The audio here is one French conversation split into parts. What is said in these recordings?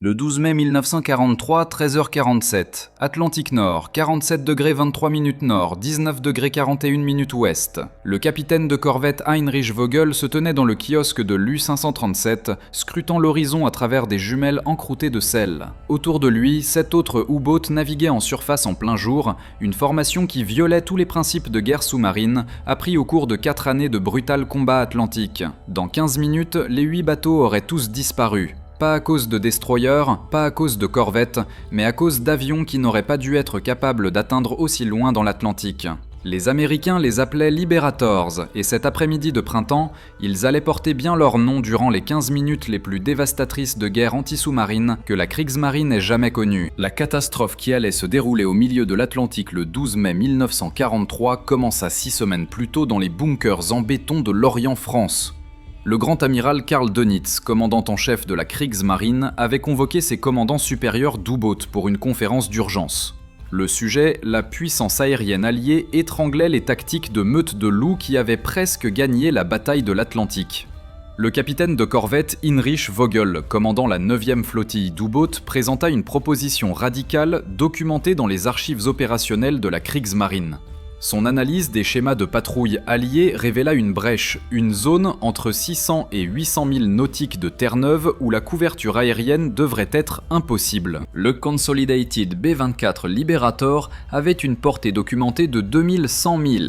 Le 12 mai 1943, 13h47, Atlantique Nord, 47 degrés 23 minutes nord, 19 degrés 41 minutes ouest. Le capitaine de corvette Heinrich Vogel se tenait dans le kiosque de l'U-537, scrutant l'horizon à travers des jumelles encroûtées de sel. Autour de lui, 7 autres U-boats naviguaient en surface en plein jour, une formation qui violait tous les principes de guerre sous-marine, appris au cours de 4 années de brutal combat atlantique. Dans 15 minutes, les 8 bateaux auraient tous disparu. Pas à cause de destroyers, pas à cause de corvettes, mais à cause d'avions qui n'auraient pas dû être capables d'atteindre aussi loin dans l'Atlantique. Les Américains les appelaient Liberators, et cet après-midi de printemps, ils allaient porter bien leur nom durant les 15 minutes les plus dévastatrices de guerre anti-sous-marine que la Kriegsmarine ait jamais connue. La catastrophe qui allait se dérouler au milieu de l'Atlantique le 12 mai 1943 commença 6 semaines plus tôt dans les bunkers en béton de Lorient, France. Le grand amiral Karl Dönitz, commandant en chef de la Kriegsmarine, avait convoqué ses commandants supérieurs d'U-boat pour une conférence d'urgence. Le sujet, la puissance aérienne alliée étranglait les tactiques de meutes de loups qui avaient presque gagné la bataille de l'Atlantique. Le capitaine de corvette Heinrich Vogel, commandant la 9e flottille d'U-boat, présenta une proposition radicale documentée dans les archives opérationnelles de la Kriegsmarine. Son analyse des schémas de patrouille alliés révéla une brèche, une zone entre 600 et 800 000 nautiques de Terre-Neuve où la couverture aérienne devrait être impossible. Le Consolidated B-24 Liberator avait une portée documentée de 2100 000,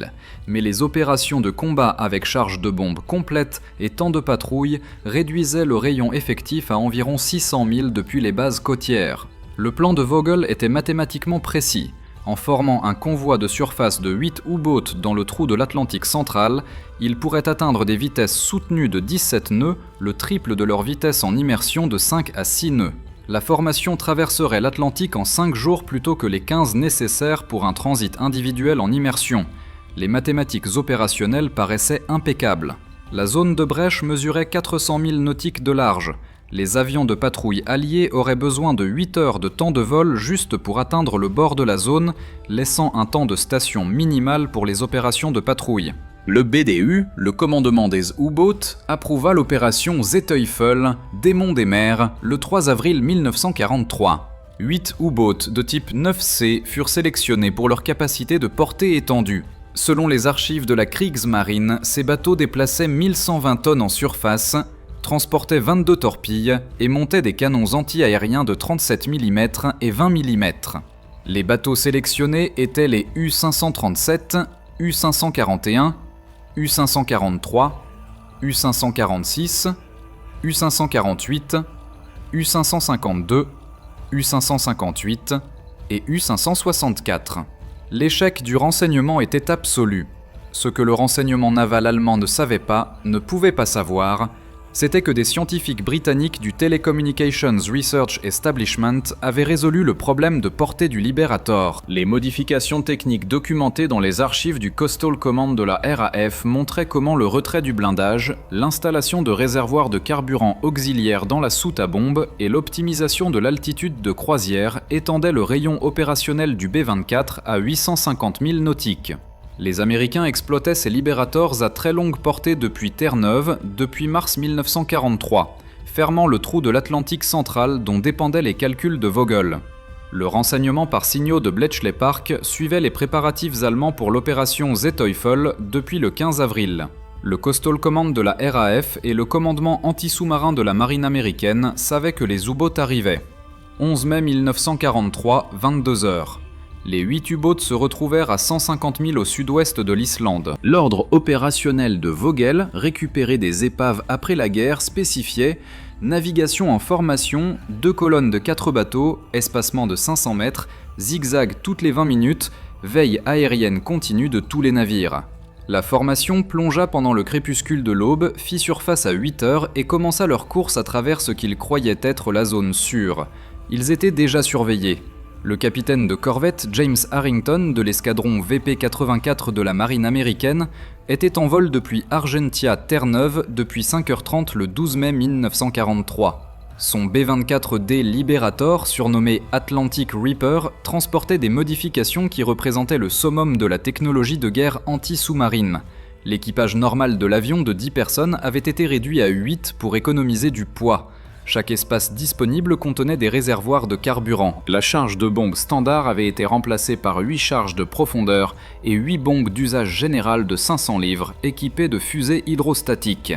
mais les opérations de combat avec charge de bombes complète et temps de patrouille réduisaient le rayon effectif à environ 600 000 depuis les bases côtières. Le plan de Vogel était mathématiquement précis. En formant un convoi de surface de 8 U-boats dans le trou de l'Atlantique central, ils pourraient atteindre des vitesses soutenues de 17 nœuds, le triple de leur vitesse en immersion de 5 à 6 nœuds. La formation traverserait l'Atlantique en 5 jours plutôt que les 15 nécessaires pour un transit individuel en immersion. Les mathématiques opérationnelles paraissaient impeccables. La zone de brèche mesurait 400 000 nautiques de large. Les avions de patrouille alliés auraient besoin de 8 heures de temps de vol juste pour atteindre le bord de la zone, laissant un temps de station minimal pour les opérations de patrouille. Le BDU, le commandement des U-boats, approuva l'opération Seeteufel, Démon des mers, le 3 avril 1943. 8 U-boats de type 9C furent sélectionnés pour leur capacité de portée étendue. Selon les archives de la Kriegsmarine, ces bateaux déplaçaient 1120 tonnes en surface, transportaient 22 torpilles et montaient des canons anti-aériens de 37 mm et 20 mm. Les bateaux sélectionnés étaient les U-537, U-541, U-543, U-546, U-548, U-552, U-558 et U-564. L'échec du renseignement était absolu. Ce que le renseignement naval allemand ne savait pas, ne pouvait pas savoir, c'était que des scientifiques britanniques du Telecommunications Research Establishment avaient résolu le problème de portée du Liberator. Les modifications techniques documentées dans les archives du Coastal Command de la RAF montraient comment le retrait du blindage, l'installation de réservoirs de carburant auxiliaires dans la soute à bombe et l'optimisation de l'altitude de croisière étendaient le rayon opérationnel du B-24 à 850 000 nautiques. Les Américains exploitaient ces Liberators à très longue portée depuis Terre-Neuve, depuis mars 1943, fermant le trou de l'Atlantique central dont dépendaient les calculs de Vogel. Le renseignement par signaux de Bletchley Park suivait les préparatifs allemands pour l'opération Seeteufel depuis le 15 avril. Le Coastal Command de la RAF et le commandement anti-sous-marin de la marine américaine savaient que les U-boats arrivaient. 11 mai 1943, 22h. Les 8 U-boats se retrouvèrent à 150 000 au sud-ouest de l'Islande. L'ordre opérationnel de Vogel, récupérer des épaves après la guerre, spécifiait « Navigation en formation, 2 colonnes de 4 bateaux, espacement de 500 mètres, zigzag toutes les 20 minutes, veille aérienne continue de tous les navires ». La formation plongea pendant le crépuscule de l'aube, fit surface à 8 heures et commença leur course à travers ce qu'ils croyaient être la zone sûre. Ils étaient déjà surveillés. Le capitaine de corvette James Harrington de l'escadron VP-84 de la marine américaine était en vol depuis Argentia Terre-Neuve depuis 5h30 le 12 mai 1943. Son B-24D Liberator, surnommé Atlantic Reaper, transportait des modifications qui représentaient le summum de la technologie de guerre anti-sous-marine. L'équipage normal de l'avion de 10 personnes avait été réduit à 8 pour économiser du poids. Chaque espace disponible contenait des réservoirs de carburant. La charge de bombe standard avait été remplacée par 8 charges de profondeur et 8 bombes d'usage général de 500 livres équipées de fusées hydrostatiques.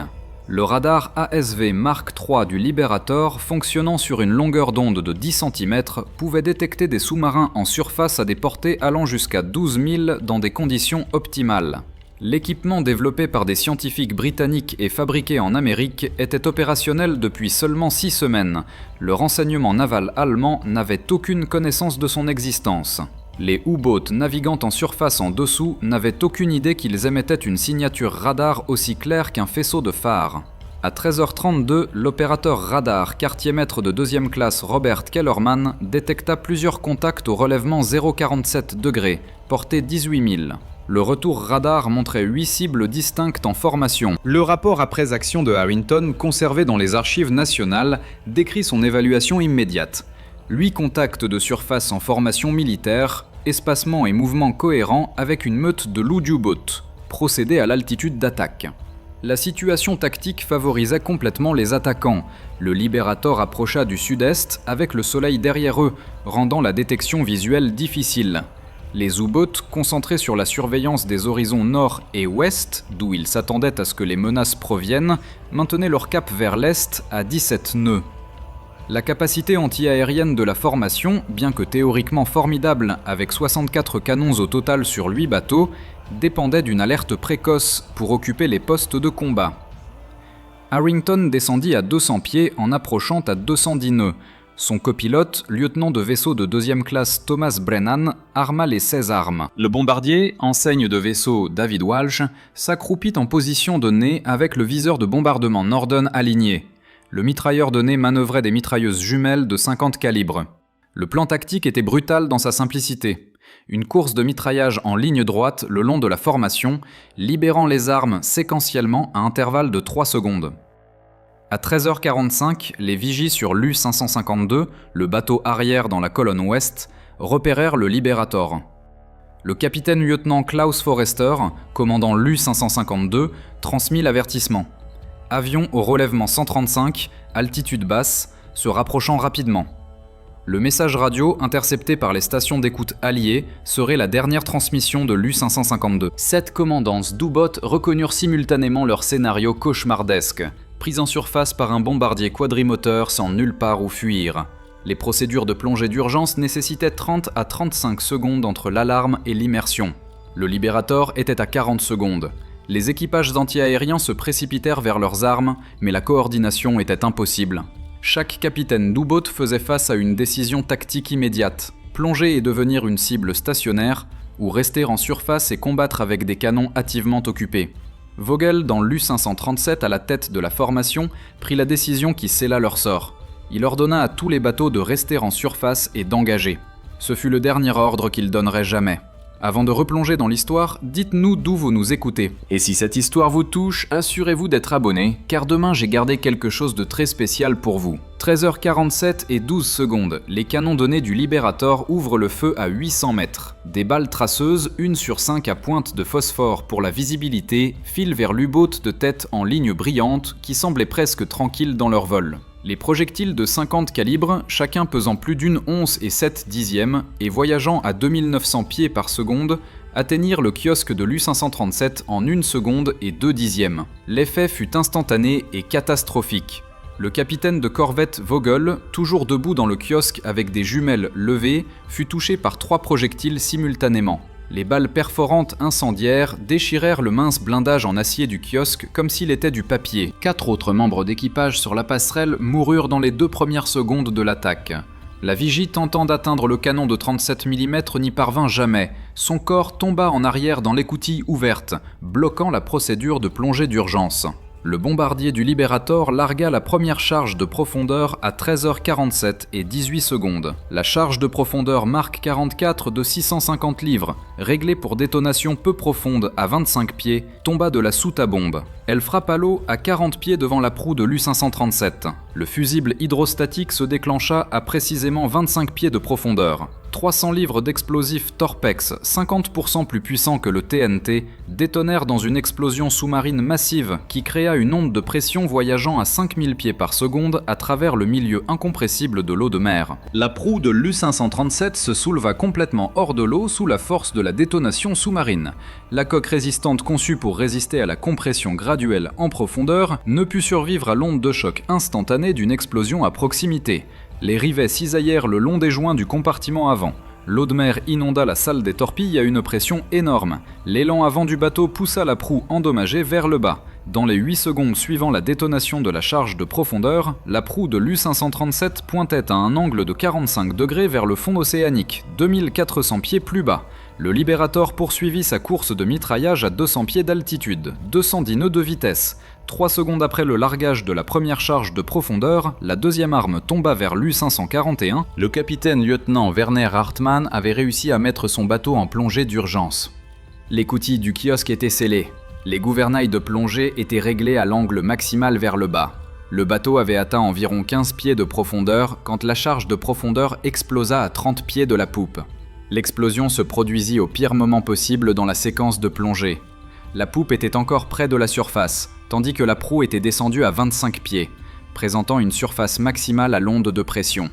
Le radar ASV Mark III du Liberator, fonctionnant sur une longueur d'onde de 10 cm, pouvait détecter des sous-marins en surface à des portées allant jusqu'à 12 000 dans des conditions optimales. L'équipement développé par des scientifiques britanniques et fabriqué en Amérique était opérationnel depuis seulement 6 semaines. Le renseignement naval allemand n'avait aucune connaissance de son existence. Les U-boats naviguant en surface en dessous n'avaient aucune idée qu'ils émettaient une signature radar aussi claire qu'un faisceau de phare. À 13h32, l'opérateur radar quartier-maître de 2e classe Robert Kellerman détecta plusieurs contacts au relèvement 047 degrés, portée 18 000. Le retour radar montrait 8 cibles distinctes en formation. Le rapport après action de Harrington, conservé dans les archives nationales, décrit son évaluation immédiate. 8 contacts de surface en formation militaire, espacement et mouvement cohérents avec une meute de loups d'U-boat, procédé à l'altitude d'attaque. La situation tactique favorisait complètement les attaquants. Le Liberator approcha du sud-est avec le soleil derrière eux, rendant la détection visuelle difficile. Les U-boats, concentrés sur la surveillance des horizons nord et ouest, d'où ils s'attendaient à ce que les menaces proviennent, maintenaient leur cap vers l'est à 17 nœuds. La capacité anti-aérienne de la formation, bien que théoriquement formidable avec 64 canons au total sur 8 bateaux, dépendait d'une alerte précoce pour occuper les postes de combat. Harrington descendit à 200 pieds en approchant à 210 nœuds. Son copilote, lieutenant de vaisseau de 2e classe Thomas Brennan, arma les 16 armes. Le bombardier, enseigne de vaisseau David Walsh, s'accroupit en position de nez avec le viseur de bombardement Norden aligné. Le mitrailleur de nez manœuvrait des mitrailleuses jumelles de 50 calibres. Le plan tactique était brutal dans sa simplicité. Une course de mitraillage en ligne droite le long de la formation, libérant les armes séquentiellement à intervalles de 3 secondes. À 13h45, les vigies sur l'U-552, le bateau arrière dans la colonne ouest, repérèrent le Liberator. Le capitaine-lieutenant Klaus Forrester, commandant l'U-552, transmit l'avertissement. Avion au relèvement 135, altitude basse, se rapprochant rapidement. Le message radio intercepté par les stations d'écoute alliées serait la dernière transmission de l'U-552. 7 commandants d'U-boat reconnurent simultanément leur scénario cauchemardesque, pris en surface par un bombardier quadrimoteur sans nulle part où fuir. Les procédures de plongée d'urgence nécessitaient 30 à 35 secondes entre l'alarme et l'immersion. Le Liberator était à 40 secondes. Les équipages anti-aériens se précipitèrent vers leurs armes, mais la coordination était impossible. Chaque capitaine d'U-boat faisait face à une décision tactique immédiate, plonger et devenir une cible stationnaire, ou rester en surface et combattre avec des canons hâtivement occupés. Vogel, dans l'U-537 à la tête de la formation, prit la décision qui scella leur sort. Il ordonna à tous les bateaux de rester en surface et d'engager. Ce fut le dernier ordre qu'il donnerait jamais. Avant de replonger dans l'histoire, dites-nous d'où vous nous écoutez. Et si cette histoire vous touche, assurez-vous d'être abonné, car demain j'ai gardé quelque chose de très spécial pour vous. 13h47 et 12 secondes, les canons de nez du Liberator ouvrent le feu à 800 mètres. Des balles traceuses, 1 sur 5 à pointe de phosphore pour la visibilité, filent vers l'U-boat de tête en ligne brillante qui semblait presque tranquille dans leur vol. Les projectiles de 50 calibres, chacun pesant plus d'une once et 7 dixièmes et voyageant à 2900 pieds par seconde, atteignirent le kiosque de l'U-537 en 1 seconde et 2 dixièmes. L'effet fut instantané et catastrophique. Le capitaine de corvette Vogel, toujours debout dans le kiosque avec des jumelles levées, fut touché par 3 projectiles simultanément. Les balles perforantes incendiaires déchirèrent le mince blindage en acier du kiosque comme s'il était du papier. 4 autres membres d'équipage sur la passerelle moururent dans les 2 premières secondes de l'attaque. La vigie tentant d'atteindre le canon de 37 mm n'y parvint jamais. Son corps tomba en arrière dans l'écoutille ouverte, bloquant la procédure de plongée d'urgence. Le bombardier du Liberator largua la première charge de profondeur à 13h47 et 18 secondes. La charge de profondeur Mark 44 de 650 livres, réglée pour détonation peu profonde à 25 pieds, tomba de la soute à bombe. Elle frappa l'eau à 40 pieds devant la proue de l'U-537. Le fusible hydrostatique se déclencha à précisément 25 pieds de profondeur. 300 livres d'explosifs Torpex, 50% plus puissants que le TNT, détonèrent dans une explosion sous-marine massive qui créa une onde de pression voyageant à 5000 pieds par seconde à travers le milieu incompressible de l'eau de mer. La proue de l'U-537 se souleva complètement hors de l'eau sous la force de la détonation sous-marine. La coque résistante conçue pour résister à la compression graduelle en profondeur ne put survivre à l'onde de choc instantanée d'une explosion à proximité. Les rivets cisaillèrent le long des joints du compartiment avant. L'eau de mer inonda la salle des torpilles à une pression énorme. L'élan avant du bateau poussa la proue endommagée vers le bas. Dans les 8 secondes suivant la détonation de la charge de profondeur, la proue de l'U-537 pointait à un angle de 45 degrés vers le fond océanique, 2400 pieds plus bas. Le Liberator poursuivit sa course de mitraillage à 200 pieds d'altitude, 210 nœuds de vitesse. 3 secondes après le largage de la première charge de profondeur, la deuxième arme tomba vers l'U-541. Le capitaine-lieutenant Werner Hartmann avait réussi à mettre son bateau en plongée d'urgence. L'écoutille du kiosque était scellée. Les gouvernails de plongée étaient réglés à l'angle maximal vers le bas. Le bateau avait atteint environ 15 pieds de profondeur quand la charge de profondeur explosa à 30 pieds de la poupe. L'explosion se produisit au pire moment possible dans la séquence de plongée. La poupe était encore près de la surface, tandis que la proue était descendue à 25 pieds, présentant une surface maximale à l'onde de pression.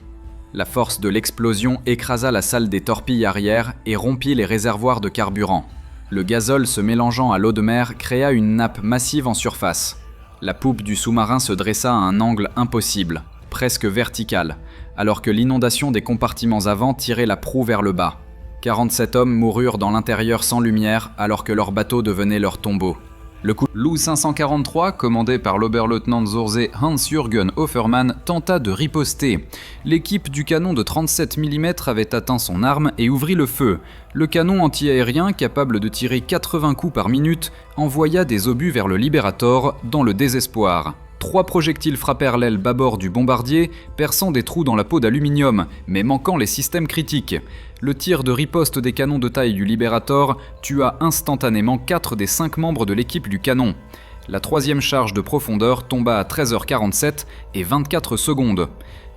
La force de l'explosion écrasa la salle des torpilles arrière et rompit les réservoirs de carburant. Le gazole se mélangeant à l'eau de mer créa une nappe massive en surface. La poupe du sous-marin se dressa à un angle impossible, presque vertical, alors que l'inondation des compartiments avant tirait la proue vers le bas. 47 hommes moururent dans l'intérieur sans lumière alors que leur bateau devenait leur tombeau. Le coup l'U-543, commandé par l'Oberleutnant Zursee Hans-Jürgen Offermann, tenta de riposter. L'équipe du canon de 37 mm avait atteint son arme et ouvrit le feu. Le canon anti-aérien, capable de tirer 80 coups par minute, envoya des obus vers le Liberator dans le désespoir. 3 projectiles frappèrent l'aile bâbord du bombardier, perçant des trous dans la peau d'aluminium, mais manquant les systèmes critiques. Le tir de riposte des canons de taille du Liberator tua instantanément 4 des 5 membres de l'équipe du canon. La 3e charge de profondeur tomba à 13h47 et 24 secondes.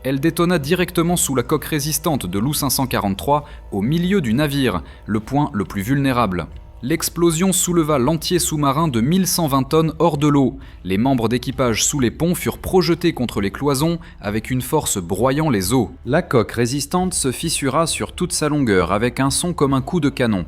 Elle détonna directement sous la coque résistante de l'U-543 au milieu du navire, le point le plus vulnérable. L'explosion souleva l'entier sous-marin de 1120 tonnes hors de l'eau. Les membres d'équipage sous les ponts furent projetés contre les cloisons avec une force broyant les eaux. La coque résistante se fissura sur toute sa longueur avec un son comme un coup de canon.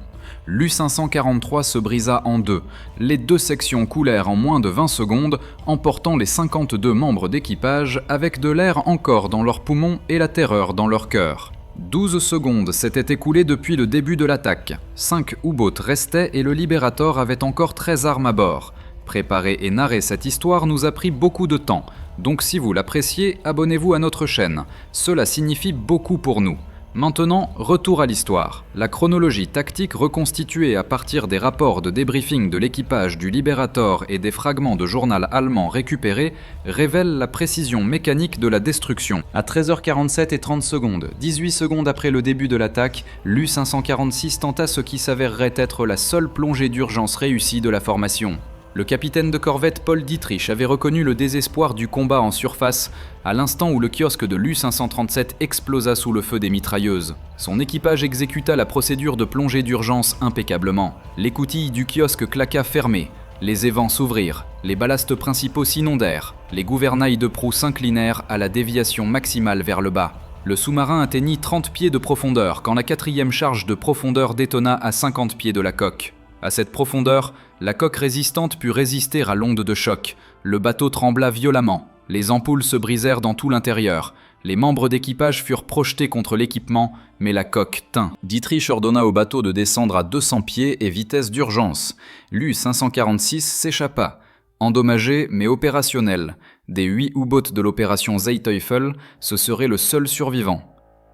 L'U-543 se brisa en deux. Les 2 sections coulèrent en moins de 20 secondes, emportant les 52 membres d'équipage avec de l'air encore dans leurs poumons et la terreur dans leur cœur. 12 secondes s'étaient écoulées depuis le début de l'attaque. 5 U-boats restaient et le Liberator avait encore 13 armes à bord. Préparer et narrer cette histoire nous a pris beaucoup de temps, donc si vous l'appréciez, abonnez-vous à notre chaîne. Cela signifie beaucoup pour nous. Maintenant, retour à l'histoire. La chronologie tactique reconstituée à partir des rapports de débriefing de l'équipage du Liberator et des fragments de journal allemand récupérés révèle la précision mécanique de la destruction. À 13h47 et 30 secondes, 18 secondes après le début de l'attaque, l'U-546 tenta ce qui s'avérerait être la seule plongée d'urgence réussie de la formation. Le capitaine de corvette Paul Dietrich avait reconnu le désespoir du combat en surface à l'instant où le kiosque de l'U-537 explosa sous le feu des mitrailleuses. Son équipage exécuta la procédure de plongée d'urgence impeccablement. L'écoutille du kiosque claqua fermée, les évents s'ouvrirent, les ballastes principaux s'inondèrent, les gouvernails de proue s'inclinèrent à la déviation maximale vers le bas. Le sous-marin atteignit 30 pieds de profondeur quand la 4e charge de profondeur détonna à 50 pieds de la coque. À cette profondeur, la coque résistante put résister à l'onde de choc. Le bateau trembla violemment. Les ampoules se brisèrent dans tout l'intérieur. Les membres d'équipage furent projetés contre l'équipement, mais la coque tint. Dietrich ordonna au bateau de descendre à 200 pieds et vitesse d'urgence. L'U-546 s'échappa. Endommagé mais opérationnel. Des 8 U-boats de l'opération Seeteufel, ce serait le seul survivant.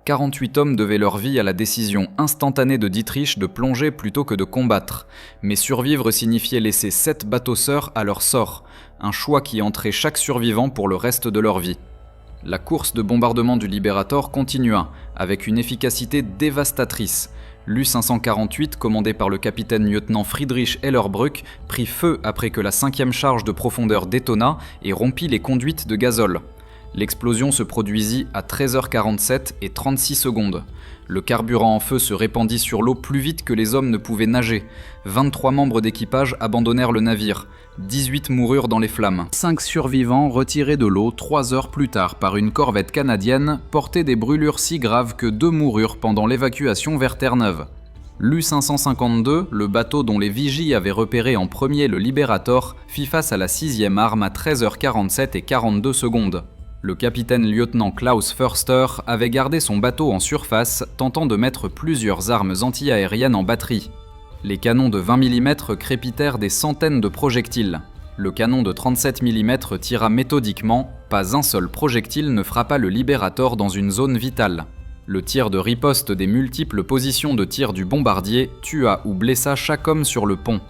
48 hommes devaient leur vie à la décision instantanée de Dietrich de plonger plutôt que de combattre. Mais survivre signifiait laisser 7 bateaux sœurs à leur sort, un choix qui entrait chaque survivant pour le reste de leur vie. La course de bombardement du Liberator continua, avec une efficacité dévastatrice. L'U-548, commandé par le capitaine-lieutenant Friedrich Hellerbruck, prit feu après que la 5e charge de profondeur détonna et rompit les conduites de gazole. L'explosion se produisit à 13h47 et 36 secondes. Le carburant en feu se répandit sur l'eau plus vite que les hommes ne pouvaient nager. 23 membres d'équipage abandonnèrent le navire. 18 moururent dans les flammes. 5 survivants retirés de l'eau 3 heures plus tard par une corvette canadienne portaient des brûlures si graves que 2 moururent pendant l'évacuation vers Terre-Neuve. L'U-552, le bateau dont les vigies avaient repéré en premier le Liberator, fit face à la 6e arme à 13h47 et 42 secondes. Le capitaine-lieutenant Klaus Förster avait gardé son bateau en surface, tentant de mettre plusieurs armes anti-aériennes en batterie. Les canons de 20 mm crépitèrent des centaines de projectiles. Le canon de 37 mm tira méthodiquement, pas un seul projectile ne frappa le Liberator dans une zone vitale. Le tir de riposte des multiples positions de tir du bombardier tua ou blessa chaque homme sur le pont.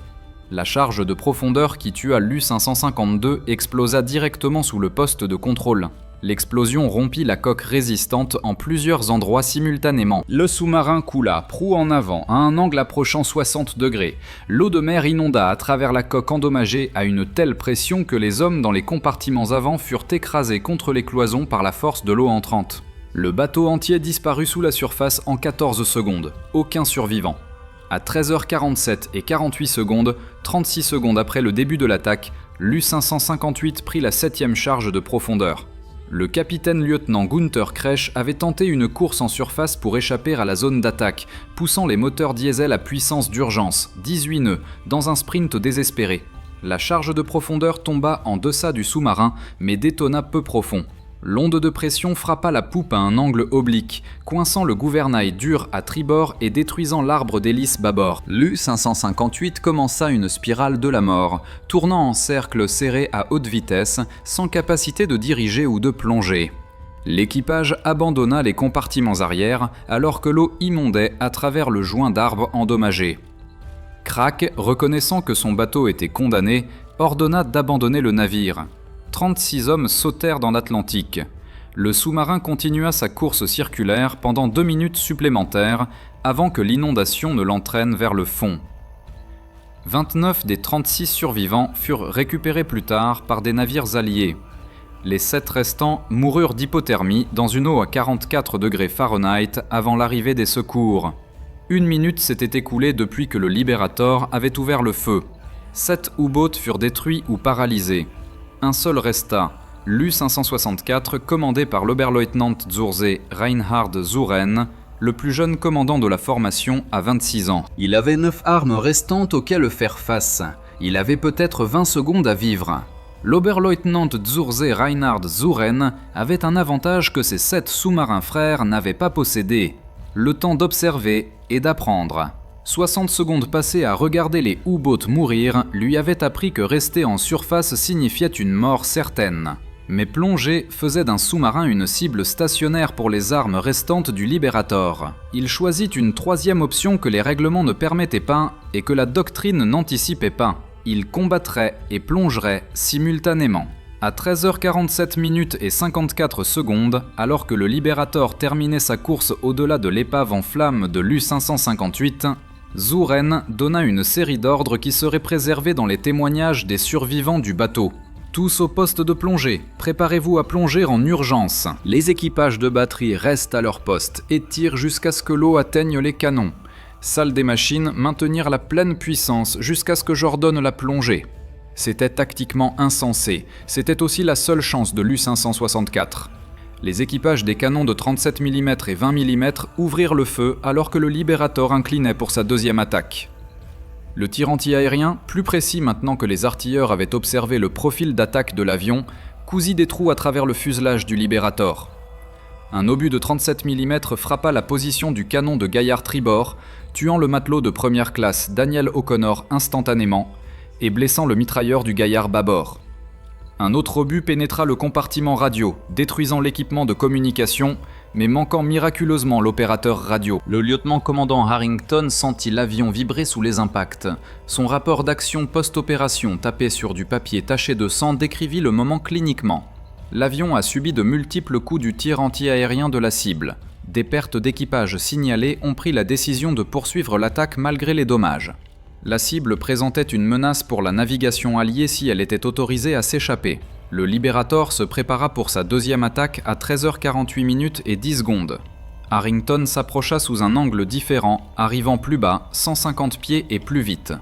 La charge de profondeur qui tua l'U-552 explosa directement sous le poste de contrôle. L'explosion rompit la coque résistante en plusieurs endroits simultanément. Le sous-marin coula, proue en avant, à un angle approchant 60 degrés. L'eau de mer inonda à travers la coque endommagée à une telle pression que les hommes dans les compartiments avant furent écrasés contre les cloisons par la force de l'eau entrante. Le bateau entier disparut sous la surface en 14 secondes. Aucun survivant. À 13h47 et 48 secondes, 36 secondes après le début de l'attaque, l'U-558 prit la 7e charge de profondeur. Le capitaine-lieutenant Gunther Kretsch avait tenté une course en surface pour échapper à la zone d'attaque, poussant les moteurs diesel à puissance d'urgence, 18 nœuds, dans un sprint désespéré. La charge de profondeur tomba en deçà du sous-marin, mais détonna peu profond. L'onde de pression frappa la poupe à un angle oblique, coinçant le gouvernail dur à tribord et détruisant l'arbre d'hélice bâbord. L'U-558 commença une spirale de la mort, tournant en cercle serré à haute vitesse, sans capacité de diriger ou de plonger. L'équipage abandonna les compartiments arrière, alors que l'eau inondait à travers le joint d'arbres endommagé. Krake, reconnaissant que son bateau était condamné, ordonna d'abandonner le navire. 36 hommes sautèrent dans l'Atlantique. Le sous-marin continua sa course circulaire pendant 2 minutes supplémentaires avant que l'inondation ne l'entraîne vers le fond. 29 des 36 survivants furent récupérés plus tard par des navires alliés. Les 7 restants moururent d'hypothermie dans une eau à 44 degrés Fahrenheit avant l'arrivée des secours. 1 minute s'était écoulée depuis que le Liberator avait ouvert le feu. 7 U-boats furent détruits ou paralysés. Un seul resta, l'U-564 commandé par l'Oberleutnant zur See Reinhard Suren, le plus jeune commandant de la formation à 26 ans. Il avait 9 armes restantes auxquelles faire face. Il avait peut-être 20 secondes à vivre. L'Oberleutnant zur See Reinhard Suren avait un avantage que ses 7 sous-marins frères n'avaient pas possédé, le temps d'observer et d'apprendre. 60 secondes passées à regarder les U-boats mourir lui avaient appris que rester en surface signifiait une mort certaine. Mais plonger faisait d'un sous-marin une cible stationnaire pour les armes restantes du Liberator. Il choisit une 3e option que les règlements ne permettaient pas et que la doctrine n'anticipait pas. Il combattrait et plongerait simultanément. À 13h47 et 54 secondes, alors que le Liberator terminait sa course au-delà de l'épave en flammes de l'U-558, Suren donna une série d'ordres qui seraient préservés dans les témoignages des survivants du bateau. Tous au poste de plongée, préparez-vous à plonger en urgence. Les équipages de batterie restent à leur poste et tirent jusqu'à ce que l'eau atteigne les canons. Salle des machines, maintenir la pleine puissance jusqu'à ce que j'ordonne la plongée. C'était tactiquement insensé, c'était aussi la seule chance de l'U-564. Les équipages des canons de 37 mm et 20 mm ouvrirent le feu alors que le Liberator inclinait pour sa 2e attaque. Le tir anti-aérien, plus précis maintenant que les artilleurs avaient observé le profil d'attaque de l'avion, cousit des trous à travers le fuselage du Liberator. Un obus de 37 mm frappa la position du canon de gaillard tribord, tuant le matelot de première classe Daniel O'Connor instantanément et blessant le mitrailleur du gaillard bâbord. Un autre obus pénétra le compartiment radio, détruisant l'équipement de communication, mais manquant miraculeusement l'opérateur radio. Le lieutenant-commandant Harrington sentit l'avion vibrer sous les impacts. Son rapport d'action post-opération tapé sur du papier taché de sang décrivit le moment cliniquement. L'avion a subi de multiples coups du tir anti-aérien de la cible. Des pertes d'équipage signalées ont pris la décision de poursuivre l'attaque malgré les dommages. La cible présentait une menace pour la navigation alliée si elle était autorisée à s'échapper. Le Liberator se prépara pour sa deuxième attaque à 13h48 minutes et 10 secondes. Harrington s'approcha sous un angle différent, arrivant plus bas, 150 pieds et plus vite.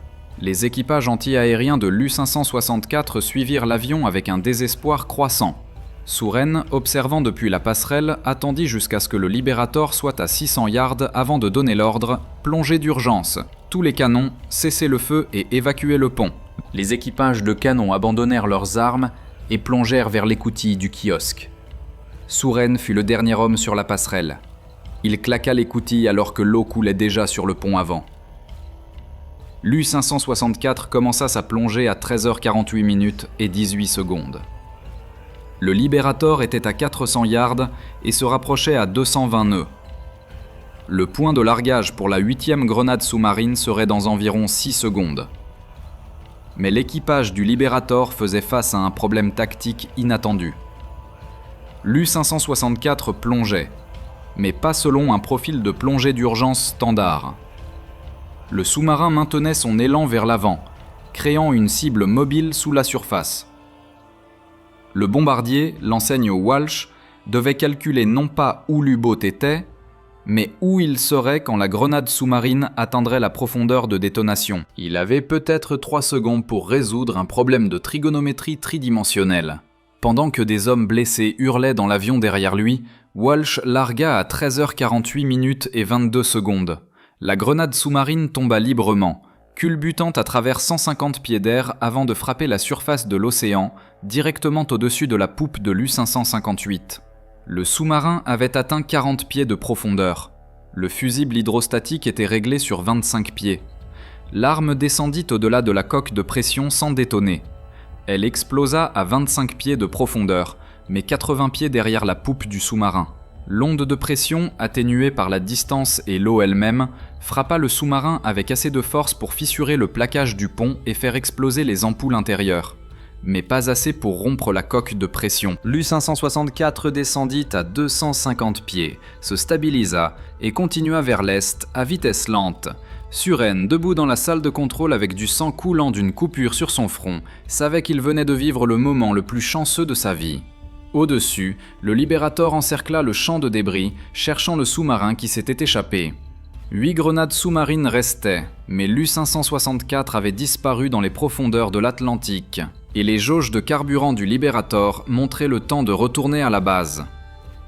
Les équipages anti-aériens de l'U-564 suivirent l'avion avec un désespoir croissant. Suren, observant depuis la passerelle, attendit jusqu'à ce que le Liberator soit à 600 yards avant de donner l'ordre « Plongée d'urgence, tous les canons, cessez le feu et évacuez le pont ». Les équipages de canons abandonnèrent leurs armes et plongèrent vers l'écoutille du kiosque. Suren fut le dernier homme sur la passerelle. Il claqua l'écoutille alors que l'eau coulait déjà sur le pont avant. L'U-564 commença sa plongée à 13h48 minutes et 18 secondes. Le Liberator était à 400 yards et se rapprochait à 220 nœuds. Le point de largage pour la 8e grenade sous-marine serait dans environ 6 secondes. Mais l'équipage du Liberator faisait face à un problème tactique inattendu. L'U-564 plongeait, mais pas selon un profil de plongée d'urgence standard. Le sous-marin maintenait son élan vers l'avant, créant une cible mobile sous la surface. Le bombardier, l'enseigne Walsh, devait calculer non pas où l'U-boat était, mais où il serait quand la grenade sous-marine atteindrait la profondeur de détonation. Il avait peut-être 3 secondes pour résoudre un problème de trigonométrie tridimensionnelle. Pendant que des hommes blessés hurlaient dans l'avion derrière lui, Walsh largua à 13h48 minutes et 22 secondes. La grenade sous-marine tomba librement, culbutant à travers 150 pieds d'air avant de frapper la surface de l'océan, directement au-dessus de la poupe de l'U-558. Le sous-marin avait atteint 40 pieds de profondeur. Le fusible hydrostatique était réglé sur 25 pieds. L'arme descendit au-delà de la coque de pression sans détonner. Elle explosa à 25 pieds de profondeur, mais 80 pieds derrière la poupe du sous-marin. L'onde de pression, atténuée par la distance et l'eau elle-même, frappa le sous-marin avec assez de force pour fissurer le plaquage du pont et faire exploser les ampoules intérieures. Mais pas assez pour rompre la coque de pression. L'U-564 descendit à 250 pieds, se stabilisa et continua vers l'est à vitesse lente. Suren, debout dans la salle de contrôle avec du sang coulant d'une coupure sur son front, savait qu'il venait de vivre le moment le plus chanceux de sa vie. Au-dessus, le Liberator encercla le champ de débris, cherchant le sous-marin qui s'était échappé. 8 grenades sous-marines restaient, mais l'U-564 avait disparu dans les profondeurs de l'Atlantique, et les jauges de carburant du Liberator montraient le temps de retourner à la base.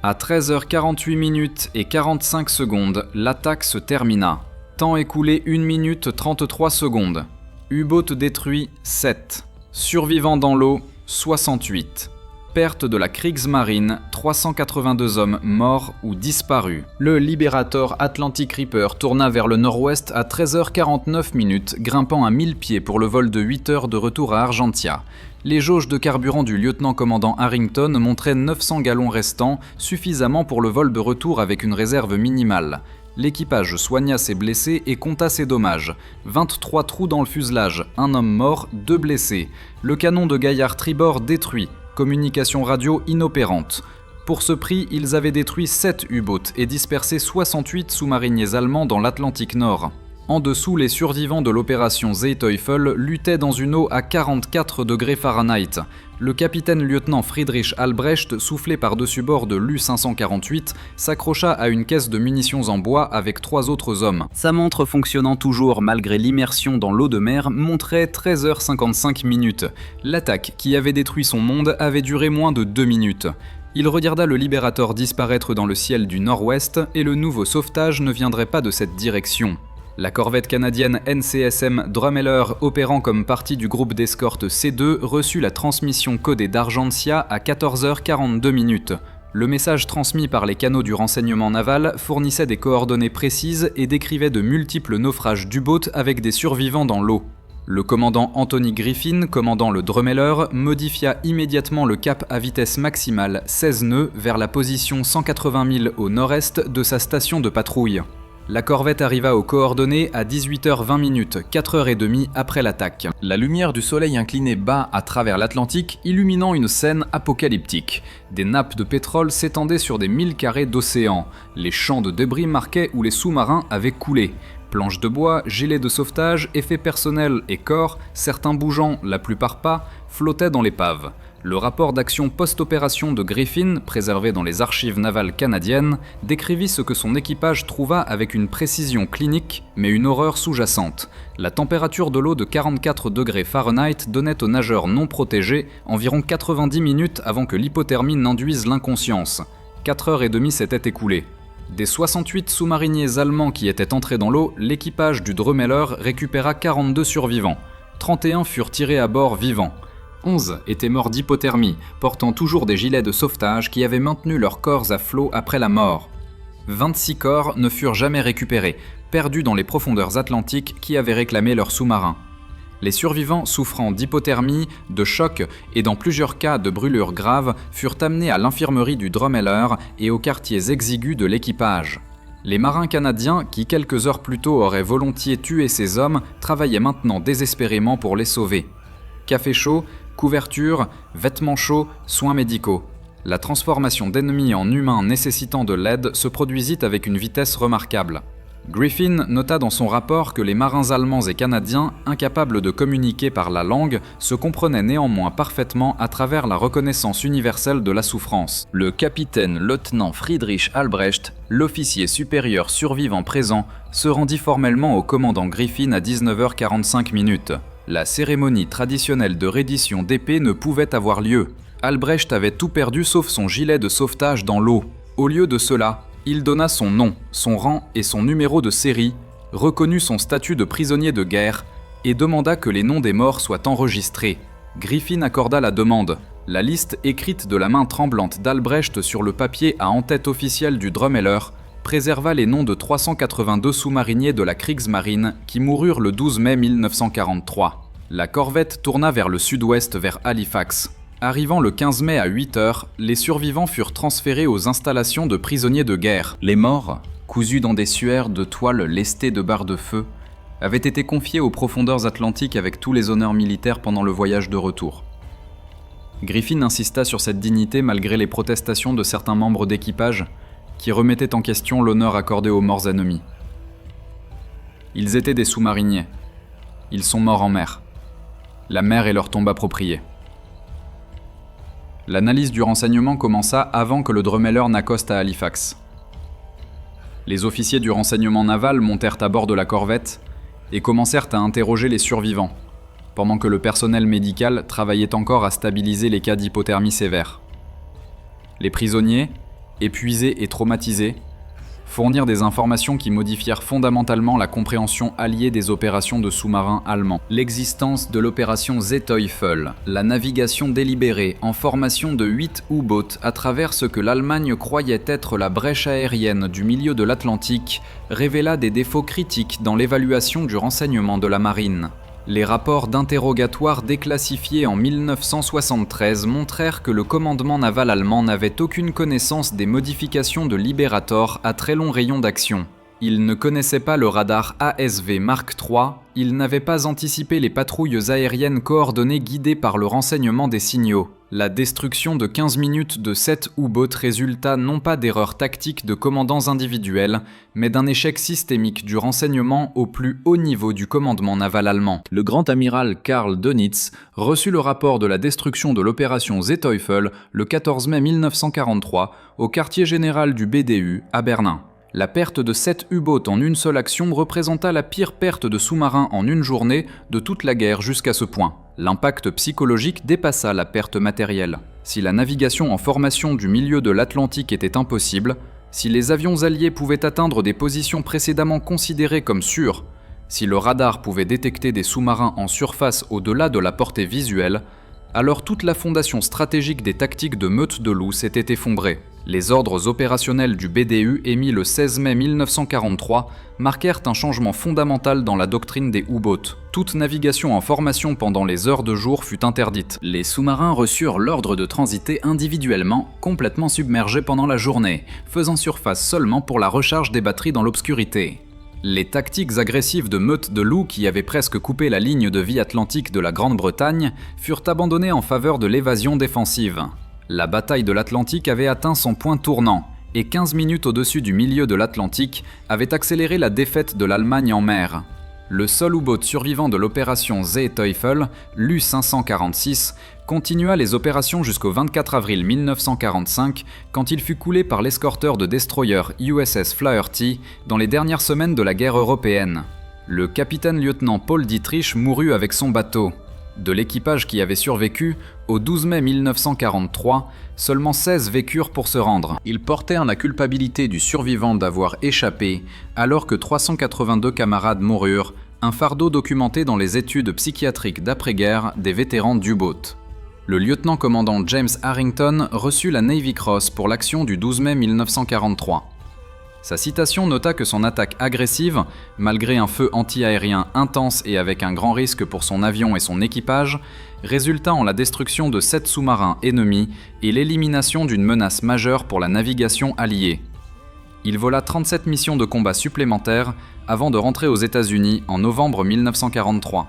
À 13h48 minutes et 45 secondes, l'attaque se termina. Temps écoulé 1 minute 33 secondes. U-boat détruit 7. Survivants dans l'eau 68. Perte de la Kriegsmarine, 382 hommes morts ou disparus. Le Liberator Atlantic Reaper tourna vers le nord-ouest à 13h49 minutes, grimpant à 1000 pieds pour le vol de 8 heures de retour à Argentia. Les jauges de carburant du lieutenant-commandant Harrington montraient 900 gallons restants, suffisamment pour le vol de retour avec une réserve minimale. L'équipage soigna ses blessés et compta ses dommages. 23 trous dans le fuselage, 1 homme mort, 2 blessés. Le canon de Gaillard tribord détruit. Communication radio inopérante. Pour ce prix, ils avaient détruit 7 U-boats et dispersé 68 sous-mariniers allemands dans l'Atlantique Nord. En dessous, les survivants de l'opération Seeteufel luttaient dans une eau à 44 degrés Fahrenheit. Le capitaine-lieutenant Friedrich Albrecht, soufflé par-dessus bord de l'U-548, s'accrocha à une caisse de munitions en bois avec 3 autres hommes. Sa montre fonctionnant toujours malgré l'immersion dans l'eau de mer montrait 13h55 minutes. L'attaque qui avait détruit son monde avait duré moins de 2 minutes. Il regarda le Liberator disparaître dans le ciel du nord-ouest et le nouveau sauvetage ne viendrait pas de cette direction. La corvette canadienne NCSM Drumheller, opérant comme partie du groupe d'escorte C2, reçut la transmission codée d'Argentia à 14h42 minutes. Le message transmis par les canaux du renseignement naval fournissait des coordonnées précises et décrivait de multiples naufrages d'U-boats avec des survivants dans l'eau. Le commandant Anthony Griffin, commandant le Drumheller, modifia immédiatement le cap à vitesse maximale 16 nœuds vers la position 180 000 au nord-est de sa station de patrouille. La corvette arriva aux coordonnées à 18h20, 4h30 après l'attaque. La lumière du soleil inclinait bas à travers l'Atlantique, illuminant une scène apocalyptique. Des nappes de pétrole s'étendaient sur des milles carrés d'océan. Les champs de débris marquaient où les sous-marins avaient coulé. Planches de bois, gilets de sauvetage, effets personnels et corps, certains bougeant, la plupart pas, flottaient dans l'épave. Le rapport d'action post-opération de Griffin, préservé dans les archives navales canadiennes, décrivit ce que son équipage trouva avec une précision clinique, mais une horreur sous-jacente. La température de l'eau de 44 degrés Fahrenheit donnait aux nageurs non protégés environ 90 minutes avant que l'hypothermie n'induise l'inconscience. 4h30 s'étaient écoulées. Des 68 sous-mariniers allemands qui étaient entrés dans l'eau, l'équipage du Drumheller récupéra 42 survivants. 31 furent tirés à bord vivants. 11 étaient morts d'hypothermie, portant toujours des gilets de sauvetage qui avaient maintenu leurs corps à flot après la mort. 26 corps ne furent jamais récupérés, perdus dans les profondeurs atlantiques qui avaient réclamé leurs sous-marins. Les survivants souffrant d'hypothermie, de choc et dans plusieurs cas de brûlures graves furent amenés à l'infirmerie du Drumheller et aux quartiers exigus de l'équipage. Les marins canadiens, qui quelques heures plus tôt auraient volontiers tué ces hommes, travaillaient maintenant désespérément pour les sauver. Café chaud, couverture, vêtements chauds, soins médicaux. La transformation d'ennemis en humains nécessitant de l'aide se produisit avec une vitesse remarquable. Griffin nota dans son rapport que les marins allemands et canadiens, incapables de communiquer par la langue, se comprenaient néanmoins parfaitement à travers la reconnaissance universelle de la souffrance. Le capitaine-lieutenant Friedrich Albrecht, l'officier supérieur survivant présent, se rendit formellement au commandant Griffin à 19h45. La cérémonie traditionnelle de reddition d'épée ne pouvait avoir lieu. Albrecht avait tout perdu sauf son gilet de sauvetage dans l'eau. Au lieu de cela, il donna son nom, son rang et son numéro de série, reconnut son statut de prisonnier de guerre et demanda que les noms des morts soient enregistrés. Griffin accorda la demande. La liste écrite de la main tremblante d'Albrecht sur le papier à en-tête officielle du Drumheller préserva les noms de 382 sous-mariniers de la Kriegsmarine qui moururent le 12 mai 1943. La corvette tourna vers le sud-ouest vers Halifax. Arrivant le 15 mai à 8h, les survivants furent transférés aux installations de prisonniers de guerre. Les morts, cousus dans des suaires de toiles lestées de barres de feu, avaient été confiés aux profondeurs atlantiques avec tous les honneurs militaires pendant le voyage de retour. Griffin insista sur cette dignité malgré les protestations de certains membres d'équipage qui remettaient en question l'honneur accordé aux morts ennemis. Ils étaient des sous-mariniers. Ils sont morts en mer. La mer est leur tombe appropriée. L'analyse du renseignement commença avant que le Drumheller n'accoste à Halifax. Les officiers du renseignement naval montèrent à bord de la corvette et commencèrent à interroger les survivants, pendant que le personnel médical travaillait encore à stabiliser les cas d'hypothermie sévère. Les prisonniers, épuisés et traumatisés, fournirent des informations qui modifièrent fondamentalement la compréhension alliée des opérations de sous-marins allemands. L'existence de l'opération Seeteufel, la navigation délibérée en formation de 8 U-boats à travers ce que l'Allemagne croyait être la brèche aérienne du milieu de l'Atlantique, révéla des défauts critiques dans l'évaluation du renseignement de la marine. Les rapports d'interrogatoire déclassifiés en 1973 montrèrent que le commandement naval allemand n'avait aucune connaissance des modifications de Liberator à très long rayon d'action. Il ne connaissait pas le radar ASV Mark III, il n'avait pas anticipé les patrouilles aériennes coordonnées guidées par le renseignement des signaux. La destruction de 15 minutes de 7 U-boats résulta non pas d'erreurs tactiques de commandants individuels, mais d'un échec systémique du renseignement au plus haut niveau du commandement naval allemand. Le grand amiral Karl Dönitz reçut le rapport de la destruction de l'opération Seeteufel le 14 mai 1943 au quartier général du BDU à Berlin. La perte de 7 U-boats en une seule action représenta la pire perte de sous-marins en une journée de toute la guerre jusqu'à ce point. L'impact psychologique dépassa la perte matérielle. Si la navigation en formation du milieu de l'Atlantique était impossible, si les avions alliés pouvaient atteindre des positions précédemment considérées comme sûres, si le radar pouvait détecter des sous-marins en surface au-delà de la portée visuelle, alors toute la fondation stratégique des tactiques de meute de loup s'était effondrée. Les ordres opérationnels du BDU émis le 16 mai 1943 marquèrent un changement fondamental dans la doctrine des U-boats. Toute navigation en formation pendant les heures de jour fut interdite. Les sous-marins reçurent l'ordre de transiter individuellement, complètement submergés pendant la journée, faisant surface seulement pour la recharge des batteries dans l'obscurité. Les tactiques agressives de meute de loups qui avaient presque coupé la ligne de vie atlantique de la Grande-Bretagne furent abandonnées en faveur de l'évasion défensive. La bataille de l'Atlantique avait atteint son point tournant, et 15 minutes au-dessus du milieu de l'Atlantique avait accéléré la défaite de l'Allemagne en mer. Le seul U-boat survivant de l'opération Seeteufel, l'U-546, continua les opérations jusqu'au 24 avril 1945, quand il fut coulé par l'escorteur de destroyer USS Flaherty dans les dernières semaines de la guerre européenne. Le capitaine-lieutenant Paul Dietrich mourut avec son bateau. De l'équipage qui avait survécu, au 12 mai 1943, seulement 16 vécurent pour se rendre. Ils portèrent la culpabilité du survivant d'avoir échappé, alors que 382 camarades moururent, un fardeau documenté dans les études psychiatriques d'après-guerre des vétérans d'U-boat. Le lieutenant-commandant James Harrington reçut la Navy Cross pour l'action du 12 mai 1943. Sa citation nota que son attaque agressive, malgré un feu anti-aérien intense et avec un grand risque pour son avion et son équipage, résulta en la destruction de 7 sous-marins ennemis et l'élimination d'une menace majeure pour la navigation alliée. Il vola 37 missions de combat supplémentaires avant de rentrer aux États-Unis en novembre 1943.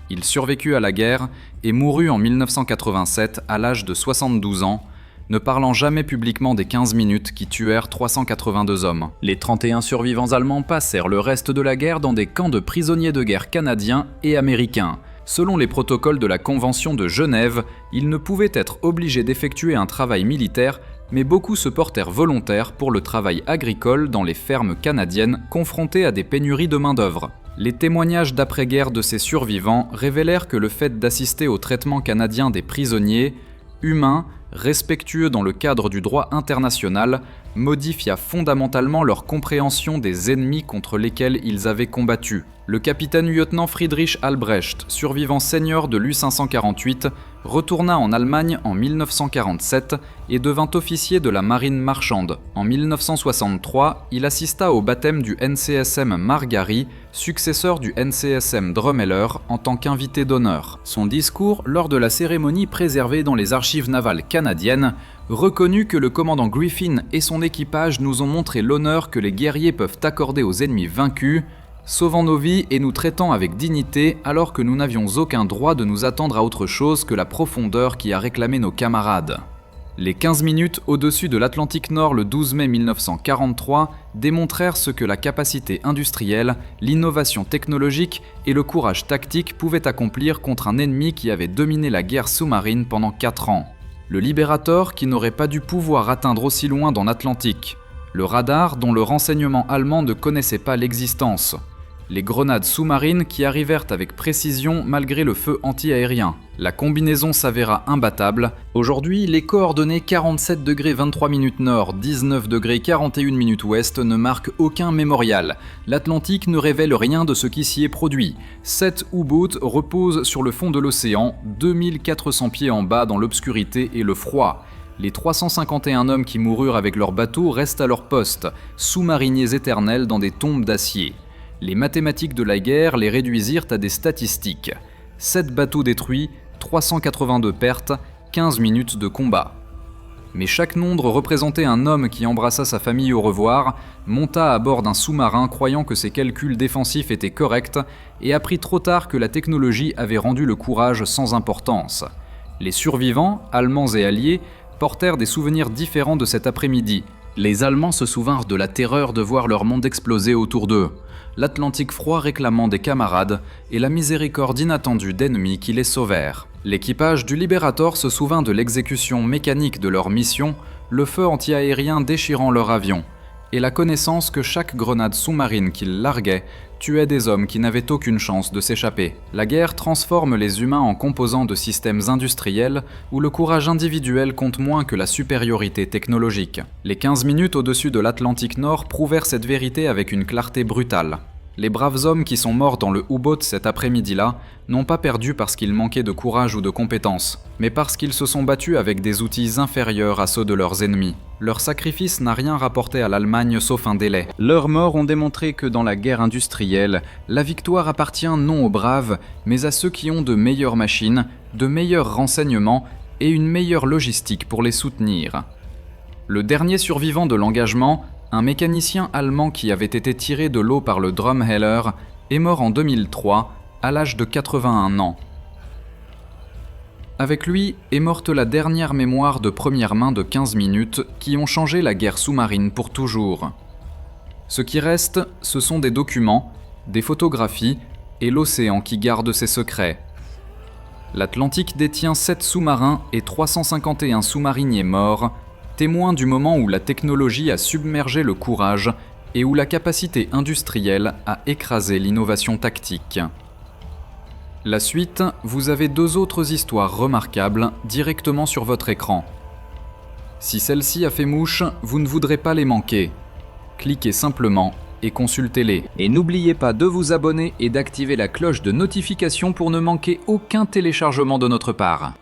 Il survécut à la guerre et mourut en 1987 à l'âge de 72 ans, ne parlant jamais publiquement des 15 minutes qui tuèrent 382 hommes. Les 31 survivants allemands passèrent le reste de la guerre dans des camps de prisonniers de guerre canadiens et américains. Selon les protocoles de la Convention de Genève, ils ne pouvaient être obligés d'effectuer un travail militaire, mais beaucoup se portèrent volontaires pour le travail agricole dans les fermes canadiennes confrontées à des pénuries de main-d'œuvre. Les témoignages d'après-guerre de ces survivants révélèrent que le fait d'assister au traitement canadien des prisonniers, humains, respectueux dans le cadre du droit international, modifia fondamentalement leur compréhension des ennemis contre lesquels ils avaient combattu. Le capitaine-lieutenant Friedrich Albrecht, survivant senior de l'U-548, retourna en Allemagne en 1947 et devint officier de la marine marchande. En 1963, il assista au baptême du NCSM Margary, successeur du NCSM Drumheller, en tant qu'invité d'honneur. Son discours, lors de la cérémonie préservée dans les archives navales canadiennes, reconnut que le commandant Griffin et son équipage nous ont montré l'honneur que les guerriers peuvent accorder aux ennemis vaincus, sauvant nos vies et nous traitant avec dignité alors que nous n'avions aucun droit de nous attendre à autre chose que la profondeur qui a réclamé nos camarades. Les 15 minutes au-dessus de l'Atlantique Nord le 12 mai 1943 démontrèrent ce que la capacité industrielle, l'innovation technologique et le courage tactique pouvaient accomplir contre un ennemi qui avait dominé la guerre sous-marine pendant 4 ans. Le Liberator qui n'aurait pas dû pouvoir atteindre aussi loin dans l'Atlantique. Le radar dont le renseignement allemand ne connaissait pas l'existence. Les grenades sous-marines qui arrivèrent avec précision malgré le feu anti-aérien. La combinaison s'avéra imbattable. Aujourd'hui, les coordonnées 47 degrés 23 minutes nord, 19 degrés 41 minutes ouest ne marquent aucun mémorial. L'Atlantique ne révèle rien de ce qui s'y est produit. 7 U-boats reposent sur le fond de l'océan, 2400 pieds en bas dans l'obscurité et le froid. Les 351 hommes qui moururent avec leur bateau restent à leur poste, sous-mariniers éternels dans des tombes d'acier. Les mathématiques de la guerre les réduisirent à des statistiques. 7 bateaux détruits, 382 pertes, 15 minutes de combat. Mais chaque nombre représentait un homme qui embrassa sa famille au revoir, monta à bord d'un sous-marin croyant que ses calculs défensifs étaient corrects et apprit trop tard que la technologie avait rendu le courage sans importance. Les survivants, allemands et alliés, portèrent des souvenirs différents de cet après-midi. Les Allemands se souvinrent de la terreur de voir leur monde exploser autour d'eux, l'Atlantique froid réclamant des camarades et la miséricorde inattendue d'ennemis qui les sauvèrent. L'équipage du Liberator se souvint de l'exécution mécanique de leur mission, le feu anti-aérien déchirant leur avion, et la connaissance que chaque grenade sous-marine qu'ils larguaient tuait des hommes qui n'avaient aucune chance de s'échapper. La guerre transforme les humains en composants de systèmes industriels où le courage individuel compte moins que la supériorité technologique. Les 15 minutes au-dessus de l'Atlantique Nord prouvèrent cette vérité avec une clarté brutale. Les braves hommes qui sont morts dans le U-boat cet après-midi-là n'ont pas perdu parce qu'ils manquaient de courage ou de compétences, mais parce qu'ils se sont battus avec des outils inférieurs à ceux de leurs ennemis. Leur sacrifice n'a rien rapporté à l'Allemagne sauf un délai. Leurs morts ont démontré que dans la guerre industrielle, la victoire appartient non aux braves, mais à ceux qui ont de meilleures machines, de meilleurs renseignements et une meilleure logistique pour les soutenir. Le dernier survivant de l'engagement, un mécanicien allemand qui avait été tiré de l'eau par le Drumheller, est mort en 2003, à l'âge de 81 ans. Avec lui est morte la dernière mémoire de première main de 15 minutes qui ont changé la guerre sous-marine pour toujours. Ce qui reste, ce sont des documents, des photographies et l'océan qui garde ses secrets. L'Atlantique détient 7 sous-marins et 351 sous-mariniers morts, témoins du moment où la technologie a submergé le courage et où la capacité industrielle a écrasé l'innovation tactique. La suite, vous avez 2 autres histoires remarquables directement sur votre écran. Si celle-ci a fait mouche, vous ne voudrez pas les manquer. Cliquez simplement et consultez-les. Et n'oubliez pas de vous abonner et d'activer la cloche de notification pour ne manquer aucun téléchargement de notre part.